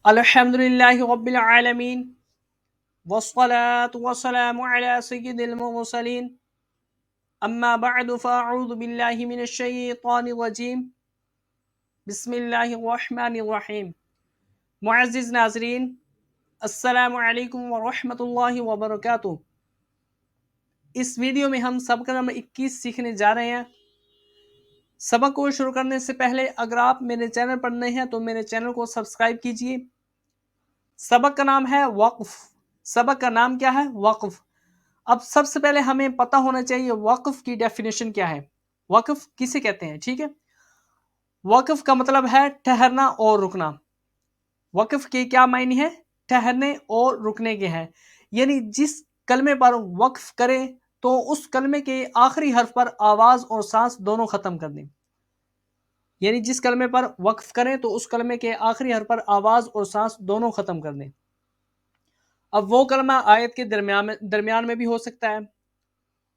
الحمدللہ رب العالمین والصلاة والسلام علی سید المرسلین اما بعد فاعوذ باللہ من الشیطان الرجیم بسم اللہ الرحمن الرحیم۔ معزز ناظرین، السلام علیکم ورحمۃ اللہ وبرکاتہ۔ اس ویڈیو میں ہم سبق نمبر 21 سیکھنے جا رہے ہیں۔ سبق کو شروع کرنے سے پہلے اگر آپ میرے چینل پر نئے ہیں تو میرے چینل کو سبسکرائب کیجیے۔ سبق کا نام ہے وقف۔ سبق کا نام کیا ہے؟ وقف۔ اب سب سے پہلے ہمیں پتہ ہونا چاہیے وقف کی ڈیفینیشن کیا ہے، وقف کسے کہتے ہیں۔ ٹھیک ہے، وقف کا مطلب ہے ٹھہرنا اور رکنا۔ وقف کے کیا معنی ہے؟ ٹھہرنے اور رکنے کے ہیں، یعنی جس کلمے پر وقف کریں تو اس کلمے کے آخری حرف پر آواز اور سانس دونوں ختم کر دیں۔ یعنی جس کلمے پر وقف کریں تو اس کلمے کے آخری حرف پر آواز اور سانس دونوں ختم کر دیں۔ اب وہ کلمہ آیت کے درمیان میں بھی ہو سکتا ہے،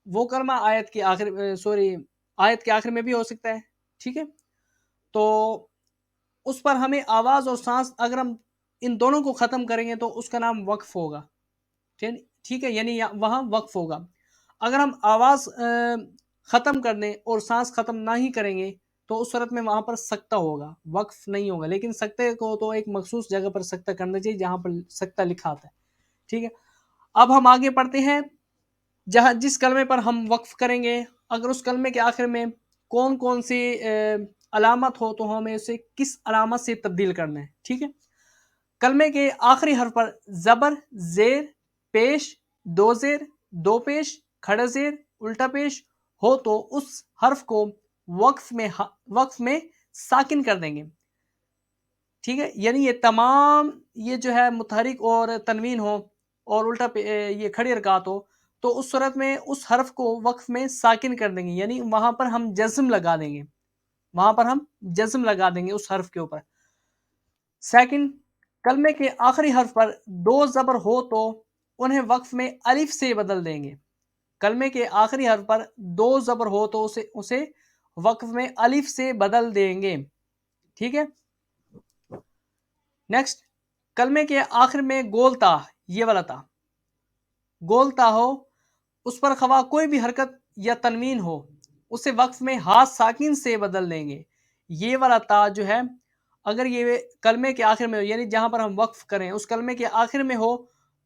وہ کلمہ آیت کے آخر میں بھی ہو سکتا ہے۔ ٹھیک ہے، تو اس پر ہمیں آواز اور سانس اگر ہم ان دونوں کو ختم کریں گے تو اس کا نام وقف ہوگا۔ ٹھیک ہے، یعنی وہاں وقف ہوگا۔ اگر ہم آواز ختم کر دیں اور سانس ختم نہ ہی کریں گے تو اس صورت میں وہاں پر سکتہ ہوگا، وقف نہیں ہوگا۔ لیکن سکتے کو تو ایک مخصوص جگہ پر سکتہ کرنا چاہیے جہاں پر سکتہ لکھا آتا ہے۔ ٹھیک ہے، اب ہم آگے پڑھتے ہیں۔ جس کلمے پر ہم وقف کریں گے، اگر اس کلمے کے آخر میں کون کون سی علامت ہو تو ہمیں اسے کس علامت سے تبدیل کرنا ہے۔ ٹھیک ہے، کلمے کے آخری حرف پر زبر، زیر، پیش، دو زیر، دو پیش، کھڑا زیر، الٹا پیش ہو تو اس حرف کو وقف میں ساکن کر دیں گے۔ ٹھیک ہے، یعنی یہ تمام یہ جو ہے متحرک اور تنوین ہو اور الٹا یہ کھڑی حرکات ہو تو اس صورت میں اس حرف کو وقف میں ساکن کر دیں گے، یعنی وہاں پر ہم جزم لگا دیں گے، وہاں پر ہم جزم لگا دیں گے اس حرف کے اوپر۔ سیکنڈ، کلمے کے آخری حرف پر دو زبر ہو تو انہیں وقف میں الف سے بدل دیں گے۔ کلمے کے آخری حرف پر دو زبر ہو تو اسے وقف میں الف سے بدل دیں گے۔ ٹھیک ہے، نیکسٹ، کلمے کے آخر میں گول تا، یہ والا تا، گول تا ہو، اس پر خواہ کوئی بھی حرکت یا تنوین ہو اسے وقف میں ہاتھ ساکن سے بدل دیں گے۔ یہ والا تا جو ہے اگر یہ کلمے کے آخر میں ہو، یعنی جہاں پر ہم وقف کریں اس کلمے کے آخر میں ہو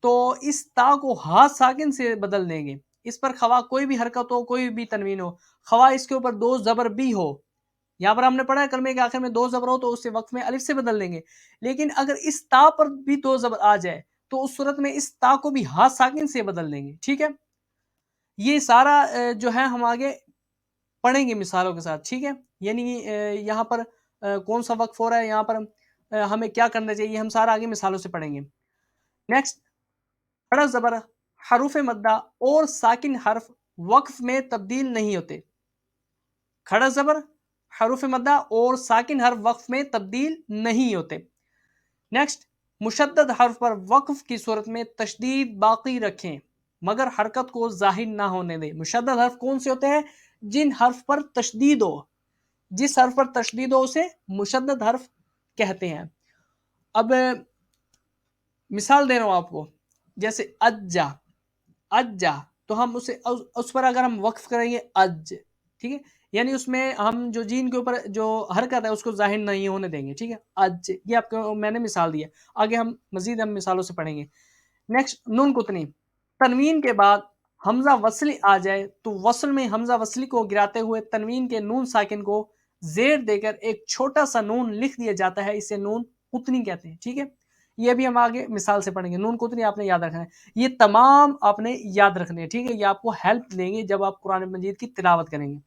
تو اس تا کو ہاتھ ساکن سے بدل دیں گے۔ اس پر خواہ کوئی بھی حرکت ہو، کوئی بھی تنوین ہو، خواہ اس کے اوپر دو زبر بھی ہو، یہاں پر ہم نے پڑھا ہے کلمے کے آخر میں دو زبر ہو تو اسے وقف میں الف سے بدل دیں گے، لیکن اگر اس تا پر بھی دو زبر آ جائے تو اس صورت میں اس تا کو بھی ہاتھ ساکن سے بدل دیں گے۔ ٹھیک ہے، یہ سارا جو ہے ہم آگے پڑھیں گے مثالوں کے ساتھ۔ ٹھیک ہے، یعنی یہاں پر کون سا وقف ہو رہا ہے، یہاں پر ہمیں کیا کرنا چاہیے، ہم سارا آگے مثالوں سے پڑھیں گے۔ نیکسٹ، کھڑا زبر، حروف مدہ اور ساکن حرف وقف میں تبدیل نہیں ہوتے۔ کھڑا زبر، حروف مدہ اور ساکن حرف وقف میں تبدیل نہیں ہوتے۔ نیکسٹ، مشدد حرف پر وقف کی صورت میں تشدید باقی رکھیں مگر حرکت کو ظاہر نہ ہونے دیں۔ مشدد حرف کون سے ہوتے ہیں؟ جن حرف پر تشدید ہو، جس حرف پر تشدید ہو اسے مشدد حرف کہتے ہیں۔ اب مثال دے رہا ہوں آپ کو، جیسے اجا، اجا تو ہم اس پر اگر ہم وقف کریں گے اج، ٹھیک ہے، یعنی اس میں ہم جو جین کے اوپر جو حرکت ہے اس کو ظاہر نہیں ہونے دیں گے۔ ٹھیک ہے، اج، یہ آپ کو میں نے مثال دی ہے، آگے ہم مزید مثالوں سے پڑھیں گے۔ نیکسٹ، نون کتنی، تنوین کے بعد حمزہ وصلی آ جائے تو وصل میں حمزہ وصلی کو گراتے ہوئے تنوین کے نون ساکن کو زیر دے کر ایک چھوٹا سا نون لکھ دیا جاتا ہے، اسے نون قطنی کہتے ہیں۔ ٹھیک ہے، یہ بھی ہم آگے مثال سے پڑھیں گے۔ نون قطنی آپ نے یاد رکھنا ہے، یہ تمام آپ نے یاد رکھنے ہیں۔ ٹھیک ہے، یہ آپ کو ہیلپ دیں گے جب آپ قرآن مجید کی تلاوت کریں گے۔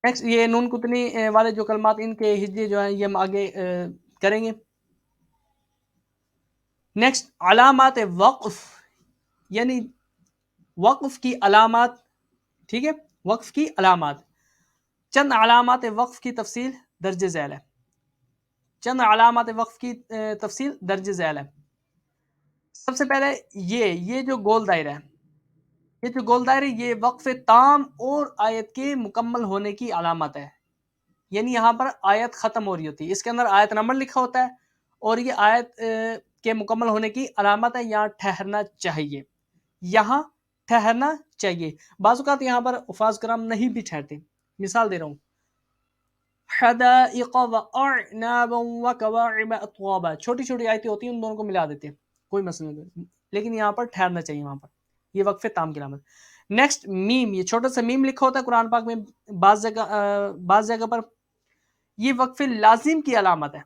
نیکسٹ، یہ نون قطنی والے جو کلمات ان کے ہجے جو ہیں یہ ہم آگے کریں گے۔ نیکسٹ، علامات وقف، یعنی وقف کی علامات۔ ٹھیک ہے، وقف کی علامات، چند علامات وقف کی تفصیل درج ذیل ہے۔ چند علامات وقف کی تفصیل درج ذیل ہے۔ سب سے پہلے یہ جو گول دائرہ ہے، یہ جو گول دائرہ یہ وقف تام اور آیت کے مکمل ہونے کی علامت ہے۔ یعنی یہاں پر آیت ختم ہو رہی ہوتی ہے، اس کے اندر آیت نمبر لکھا ہوتا ہے اور یہ آیت کے مکمل ہونے کی علامت ہے، یہاں ٹھہرنا چاہیے، یہاں ٹھہرنا چاہیے۔ بعض اوقات یہاں پر حفاظ کرام نہیں بھی ٹھہرتے، مثال دے رہا ہوں، حدائق وأعنابا وكواعب أترابا، چھوٹی چھوٹی آیتیں ہوتی ہیں ان دونوں کو ملا دیتے ہیں، کوئی مسئلہ نہیں، لیکن یہاں پر ٹھہرنا چاہیے، وہاں پر یہ وقف تام کی علامت۔ نیکسٹ میم، یہ چھوٹا سا میم لکھا ہوتا ہے قرآن پاک میں بعض جگہ پر، یہ وقف لازم کی علامت ہے۔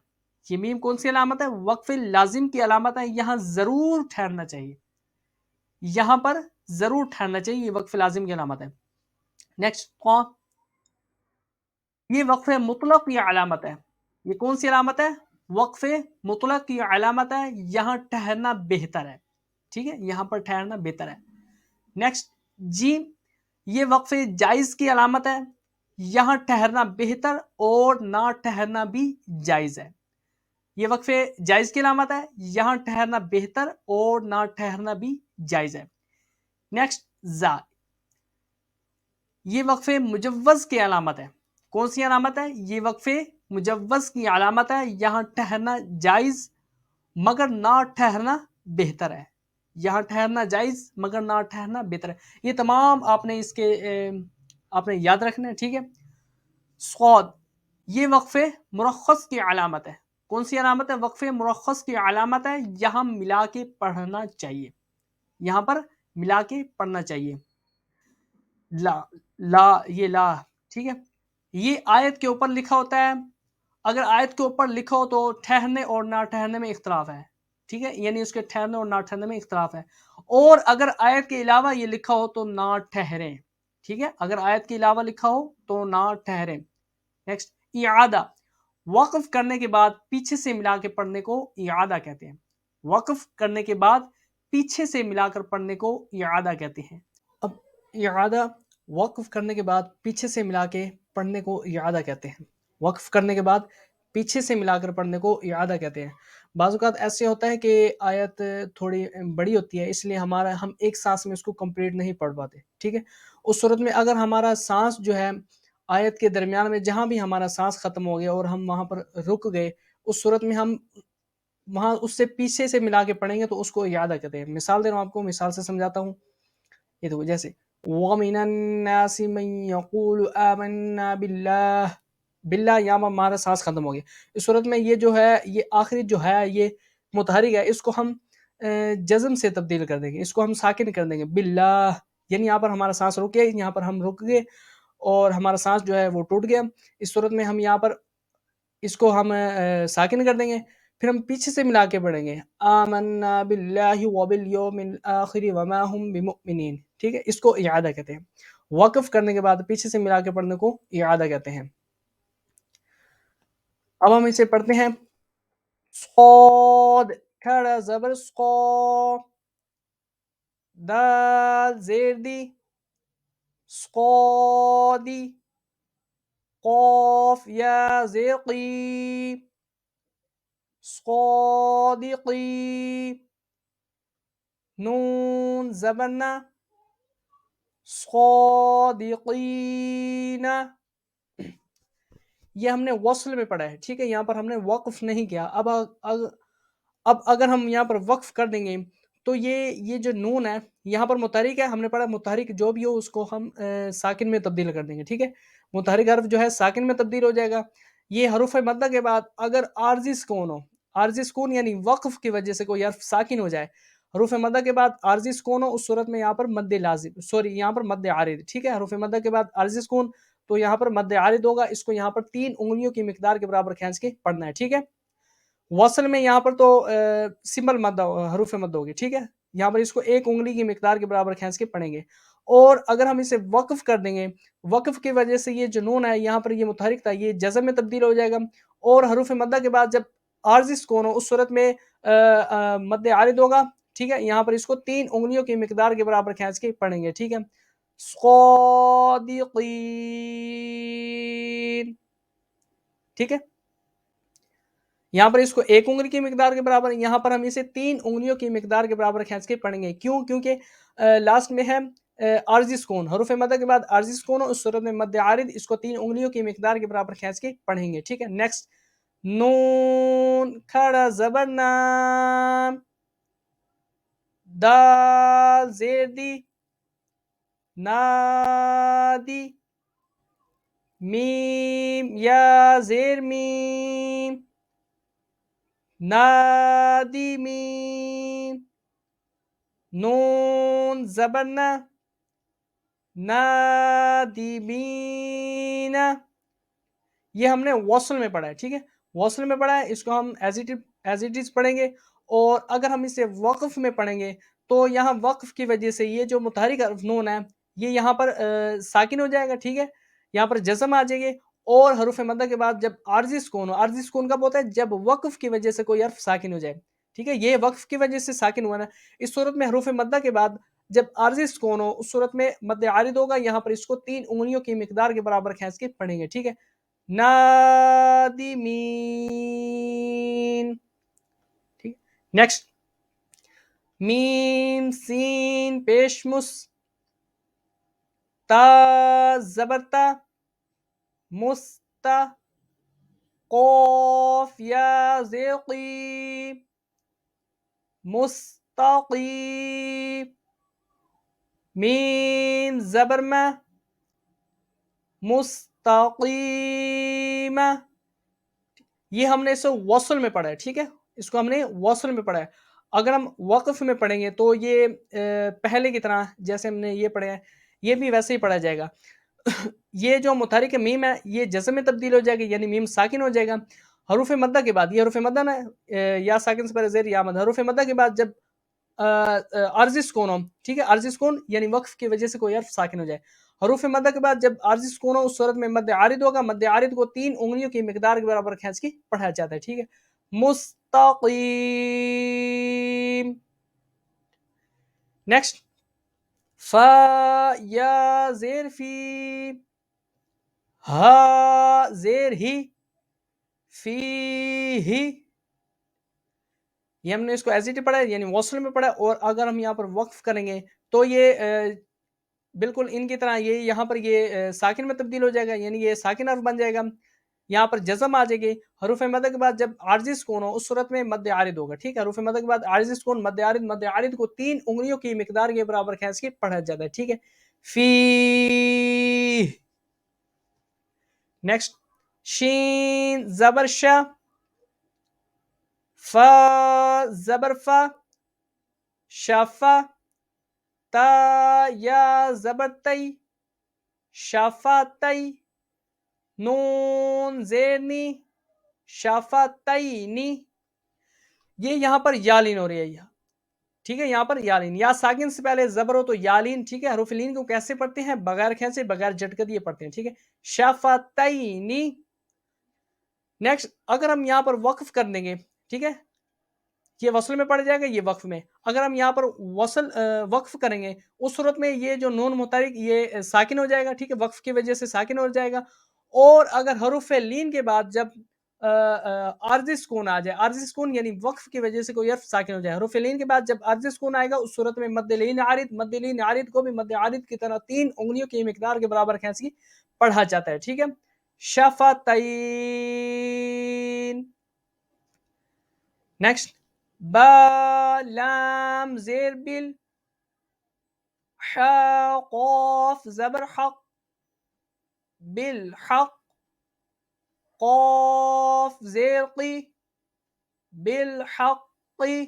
یہ میم کون سی علامت ہے؟ وقف لازم کی علامت ہے، یہاں ضرور ٹھہرنا چاہیے، یہاں پر ضرور ٹھہرنا چاہیے، یہ وقف لازم کی علامت ہے۔ نیکسٹ قاف، یہ وقف مطلق کی علامت ہے، یہ کون سی علامت ہے؟ وقف مطلق کی علامت ہے، یہاں ٹھہرنا بہتر ہے، ٹھیک ہے، یہاں پر ٹھہرنا بہتر ہے۔ نیکسٹ جیم، یہ وقف جائز کی علامت ہے، یہاں ٹھہرنا بہتر اور نہ ٹھہرنا بھی جائز ہے، یہ وقف جائز کی علامت ہے، یہاں ٹھہرنا بہتر اور نہ ٹھہرنا بھی جائز ہے۔ نیکسٹ زا، یہ وقف مجوز کی علامت ہے، کون سی علامت ہے؟ یہ وقف مجوز کی علامت ہے، یہاں ٹھہرنا جائز مگر نہ ٹھہرنا بہتر ہے، یہاں ٹھہرنا جائز مگر نہ ٹھہرنا بہتر ہے۔ یہ تمام آپ نے اس کے آپ نے یاد رکھنا ہے، ٹھیک ہے۔ صاد، یہ وقف مرخص کی علامت ہے، کون سی علامت ہے؟ وقف مرخص کی علامت ہے، یہاں ملا کے پڑھنا چاہیے، یہاں پر ملا کے پڑھنا چاہیے۔ لا، لا، یہ لا، ٹھیک ہے، یہ آیت کے اوپر لکھا ہوتا ہے، اگر آیت کے اوپر لکھا ہو تو ٹھہرنے اور نہ ٹھہرنے میں اختلاف ہے، ٹھیک ہے، یعنی اس کے ٹھہرنے اور نہ ٹھہرنے میں اختلاف ہے، اور اگر آیت کے علاوہ یہ لکھا ہو تو نہ ٹھہرے، ٹھیک ہے، اگر آیت کے علاوہ لکھا ہو تو نہ ٹھہرے۔ نیکسٹ اعادہ، وقف کرنے کے بعد پیچھے سے ملا کے پڑھنے کو اعادہ کہتے ہیں، وقف کرنے کے بعد پیچھے سے ملا کر پڑھنے کو اعادہ کہتے ہیں۔ اب اعادہ، وقف کرنے کے بعد پیچھے سے ملا کے پڑھنے کو اعادہ کہتے ہیں، وقف کرنے کے بعد پیچھے سے ملا کر پڑھنے کو اعادہ کہتے ہیں۔ بعض اوقات ایسے ہوتا ہے کہ آیت تھوڑی بڑی ہوتی ہے، اس لیے ہم ایک سانس میں اس کو کمپلیٹ نہیں پڑھ پاتے، ٹھیک ہے، اس صورت میں اگر ہمارا سانس جو ہے آیت کے درمیان میں جہاں بھی ہمارا سانس ختم ہو گیا اور ہم وہاں پر رک گئے، اس صورت میں ہم وہاں اس سے پیچھے سے ملا کے پڑھیں گے تو اس کو اعادہ کہتے ہیں۔ مثال دے رہا ہوں آپ کو، مثال سے سمجھاتا ہوں، یہ دیکھو جیسے وَمِنَ النَّاسِ مَن يَقُولُ آمَنَّا بِاللَّهِ، باللہ یہاں پر ہمارا سانس ختم ہو گیا، اس صورت میں یہ جو ہے، یہ آخری جو ہے یہ متحرک ہے، اس کو ہم جزم سے تبدیل کر دیں گے، اس کو ہم ساکن کر دیں گے، باللہ، یعنی یہاں پر ہمارا سانس رک گیا، یہاں پر ہم رک گئے اور ہمارا سانس جو ہے وہ ٹوٹ گیا، اس صورت میں ہم یہاں پر اس کو ہم ساکن کر دیں گے، پھر ہم پیچھے سے ملا کے پڑھیں گے، آمنا باللہ وبالیوم الآخر وما ہم بمؤمنین، ٹھیک ہے، اس کو اعادہ کہتے ہیں، وقف کرنے کے بعد پیچھے سے ملا کے پڑھنے کو اعادہ کہتے ہیں۔ اب ہم اسے پڑھتے ہیں، صاد، کھڑا زبر صا، دال زیر دی، صادی، قاف یا زیر قی، صادقی، نون زبرنا، صادقین، یہ ہم نے وصل میں پڑھا ہے، ٹھیک ہے، یہاں پر ہم نے وقف نہیں کیا۔ اب اگر ہم یہاں پر وقف کر دیں گے تو یہ جو نون ہے یہاں پر متحرک ہے، ہم نے پڑھا متحرک جو بھی ہو اس کو ہم ساکن میں تبدیل کر دیں گے، ٹھیک ہے، متحرک حرف جو ہے ساکن میں تبدیل ہو جائے گا۔ یہ حروف مدہ کے بعد اگر عارضی سکون ہو، عارضی سکون یعنی وقف کی وجہ سے کوئی حرف ساکن ہو جائے، حروف مدہ کے بعد عارضی سکون ہو، اس صورت میں یہاں پر مد لازم، یہاں پر مد عارض، ٹھیک ہے، حروف مدہ کے بعد عارضی سکون تو یہاں پر مد عارض ہوگا، اس کو یہاں پر 3 انگلیوں کی مقدار کے برابر کھینچ کے پڑھنا ہے، ٹھیک ہے۔ وصل میں یہاں پر تو سمبل مد، حروف مد ہوگی، ٹھیک ہے، یہاں پر اس کو 1 انگلی کی مقدار کے برابر کھینچ کے پڑھیں گے، اور اگر ہم اسے وقف کر دیں گے، وقف کی وجہ سے یہ جنون ہے یہاں پر یہ متحرک تھا، یہ جزم میں تبدیل ہو جائے گا، اور حروف مدہ کے بعد جب عارضی سکون ہو اس صورت میں مد عارض ہوگا، ٹھیک ہے، یہاں پر اس کو 3 انگلیوں کی مقدار کے برابر کھینچ کے پڑھیں گے، ٹھیک ہے، صادقین، ٹھیک ہے، یہاں پر اس کو 1 انگلی کی مقدار کے برابر، یہاں پر ہم اسے 3 انگلیوں کی مقدار کے برابر کھینچ کے پڑھیں گے، کیوں؟ کیونکہ لاسٹ میں ہے عارضی سکون، حروف مدہ کے بعد عارضی سکون ہو اس صورت میں مد عارض اس کو 3 انگلیوں کی مقدار کے برابر کھینچ کے پڑھیں گے. ٹھیک ہے. نیکسٹ نون کھڑا زبر نام، دال زیر دی نادی، میم یا زیر میم نادی میم، نون زبر نا نادیمینا. یہ ہم نے وصل میں پڑھا ہے. ٹھیک ہے. وصل میں پڑھا ہے، اس کو ہم ایز اٹ از پڑھیں گے. اور اگر ہم اسے وقف میں پڑھیں گے تو یہاں وقف کی وجہ سے یہ جو متحرک حرف نون ہے یہ یہاں پر ساکن ہو جائے گا. ٹھیک ہے. یہاں پر جزم آ جائے گی. اور حروف مدہ کے بعد جب عارضی سکون ہو، عارضی سکون کب ہوتا ہے؟ جب وقف کی وجہ سے کوئی حرف ساکن ہو جائے. ٹھیک ہے. یہ وقف کی وجہ سے ساکن ہوا نا. اس صورت میں حروف مدہ کے بعد جب عارضی سکون ہو اس صورت میں مد عارض ہوگا. یہاں پر اس کو 3 انگلیوں کی مقدار کے برابر کھینچ کے پڑھیں گے. ٹھیک ہے. نادمین. ٹھیک. نیکسٹ میم سین پیشمس، تا زبرتا، مستا، قوف یا زیقی، مستقی، میم زبرما، مستقیمہ. یہ ہم نے اسے وصل میں پڑھا ہے. ٹھیک ہے. اس کو ہم نے وصل میں پڑھا ہے. اگر ہم وقف میں پڑھیں گے تو یہ پہلے کی طرح جیسے ہم نے یہ پڑھا ہے یہ بھی ویسے ہی پڑھا جائے گا. یہ جو متحرک میم ہے یہ جزم میں تبدیل ہو جائے گا، یعنی میم ساکن ہو جائے گا. حروف مدہ کے بعد، یہ حروف مدہ نا یا ساکن سے پہلے زیر یا مد، حروف مدہ کے بعد جب عارضی سکون ہو. ٹھیک ہے. عارضی سکون یعنی وقف کی وجہ سے کوئی حرف ساکن ہو جائے. حروف مدہ کے بعد جب عارضی سکون ہو اس صورت میں مد عارض ہوگا. مد عارض کو 3 انگلیوں کی مقدار کے برابر کھینچ کے پڑھا جاتا ہے. ٹھیک ہے. مستقیم. نیکسٹ فا یا زیر فی، ہا زیر ہی، فی ہی. یہ ہم نے اس کو ایز اٹ پڑھا ہے یعنی وصل میں پڑھا ہے. اور اگر ہم یہاں پر وقف کریں گے تو یہ بالکل ان کی طرح یہ یہاں پر یہ ساکن میں تبدیل ہو جائے گا، یعنی یہ ساکن حرف بن جائے گا. یہاں پر جزم آ جائے گی. حروف مدہ کے بعد جب عارضی سکون ہو اس صورت میں مد عارض ہوگا. ٹھیک ہے. حروف مدہ کے بعد عارضی سکون، مد عارض، مد عارض کو 3 انگلیوں کی مقدار کے برابر کھینچ کے پڑھا جاتا ہے. ٹھیک ہے. فی. نیکسٹ شین زبر شا، فا زبر فا، شافا، تا یا زبر تی، شافاتی، نون زیرنی، شافتینی. یہ یہاں پر یالین ہو رہی ہے. ٹھیک ہے. یہاں پر یالین، یا ساکن سے پہلے زبر ہو تو یالین. ٹھیک ہے. حروف لین کو کیسے پڑھتے ہیں؟ بغیر کھینچے، بغیر جھٹکے دیے پڑھتے ہیں. ٹھیک ہے. شافتینی. نیکسٹ اگر ہم یہاں پر وقف کر دیں گے، ٹھیک ہے، یہ وصل میں پڑ جائے گا، یہ وقف میں. اگر ہم یہاں پر وقف کریں گے اس صورت میں یہ جو نون متحرک یہ ساکن ہو جائے گا. ٹھیک ہے. وقف کی وجہ سے ساکن ہو جائے گا. اور اگر حروف لین کے بعد جب عارضی سکون آ جائے، عارضی سکون یعنی وقف کی وجہ سے کوئی حرف ساکن ہو جائے، حروف لین کے بعد جب عارضی سکون آئے گا اس صورت میں مد لین عارض، مد لین عارض کو بھی مد عارض کی طرح 3 انگلیوں کی مقدار کے برابر کھینچ پڑھا جاتا ہے. ٹھیک ہے. شفتین. نیکسٹ با لام زیر بل، حا قاف زبر حق، بالحق، قاف زیر قی، بالحقی.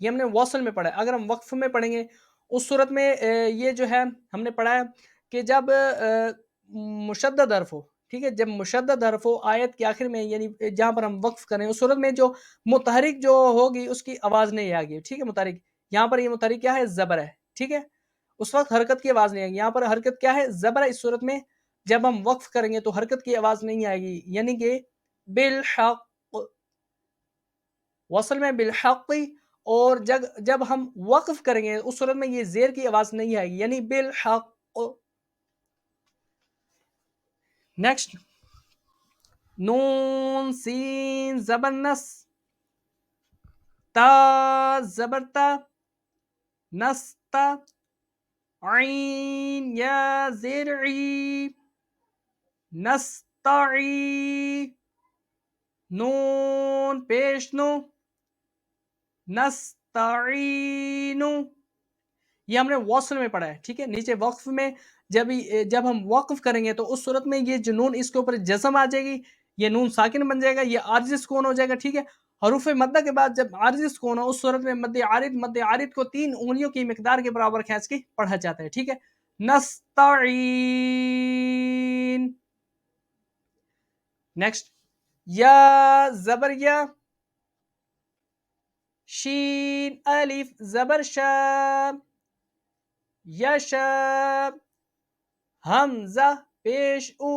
یہ ہم نے وصل میں پڑھا ہے. اگر ہم وقف میں پڑھیں گے اس صورت میں یہ جو ہے ہم نے پڑھا ہے کہ جب مشدد حرف ہو، ٹھیک ہے، جب مشدد حرف ہو آیت کے آخر میں، یعنی جہاں پر ہم وقف کریں اس صورت میں جو متحرک جو ہوگی اس کی آواز نہیں آئے گی. ٹھیک ہے. متحرک یہاں پر یہ متحرک کیا ہے؟ زبر ہے. ٹھیک ہے. اس وقت حرکت کی آواز نہیں آئے گی. یہاں پر حرکت کیا ہے؟ زبر ہے. اس صورت میں جب ہم وقف کریں گے تو حرکت کی آواز نہیں آئے گی، یعنی کہ بالحق. وصل میں بالحقی. اور جب ہم وقف کریں گے اس صورت میں یہ زیر کی آواز نہیں آئے گی، یعنی بالحق. نیکسٹ نون سین زبر نس، تا زبر تا، نستا، عین یا زیر عی، نستعی، نون پیش نو، نستعین، یہ ہم نے وصل میں پڑھا ہے، ٹھیک ہے. نیچے وقف میں جب ہم وقف کریں گے تو اس صورت میں یہ جو نون اس کے اوپر جزم آ جائے گی، یہ نون ساکن بن جائے گا، یہ عارضی سکون ہو جائے گا، ٹھیک ہے. حروف مدہ کے بعد جب عارضی سکون ہو اس صورت میں مد عارض کو 3 انگلیوں کی مقدار کے برابر کھینچ کے پڑھا جاتا ہے، ٹھیک ہے. نستعین. نیکسٹ یا زبر یا، شین الف زبر شا، یشا، حمزہ پیش او،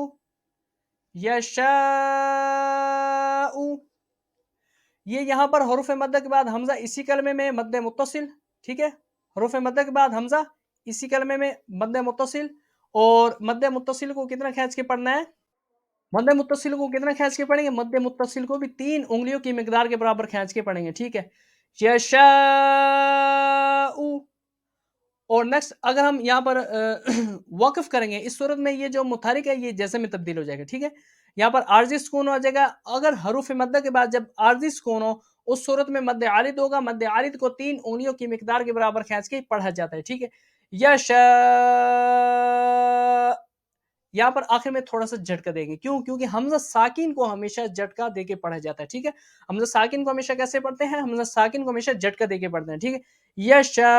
یشاء. یہ یہاں پر حروف مدہ کے بعد حمزہ اسی کلمے میں مد متصل، ٹھیک ہے. حروف مدہ کے بعد حمزہ اسی کلمے میں مد متصل، اور مد متصل کو کتنا کھینچ کے پڑھنا ہے؟ مد متصل کو کتنا کھینچ کے پڑھیں گے؟ مد متصل کو بھی 3 انگلیوں کی مقدار کے برابر کھینچ کے پڑھیں گے، ٹھیک ہے. یشاء. اور نیکسٹ اگر ہم یہاں پر وقف کریں گے اس صورت میں یہ جو متحرک ہے یہ جزم میں تبدیل ہو جائے گا، ٹھیک ہے. یہاں پر عارضی سکون ہو جائے گا. اگر حروف مدہ کے بعد جب عارضی سکون ہو اس صورت میں مد عارض ہوگا، مد عارض کو 3 انگلیوں کی مقدار کے برابر کھینچ کے پڑھا جاتا ہے، ٹھیک ہے. یشاء. یہاں پر آخر میں تھوڑا سا جھٹکا دیں گے، کیوں؟ کیونکہ حمزہ ساکن کو ہمیشہ جھٹکا دے کے پڑھا جاتا ہے، ٹھیک ہے. حمزہ ساکن کو ہمیشہ کیسے پڑھتے ہیں؟ حمزہ ساکن کو ہمیشہ جھٹکا دے کے پڑھتے ہیں، ٹھیک ہے. یشاء.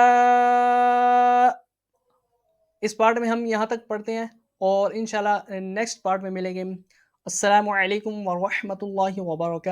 اس پارٹ میں ہم یہاں تک پڑھتے ہیں اور انشاءاللہ نیکسٹ پارٹ میں ملیں گے. السلام علیکم ورحمۃ اللہ وبرکاتہ.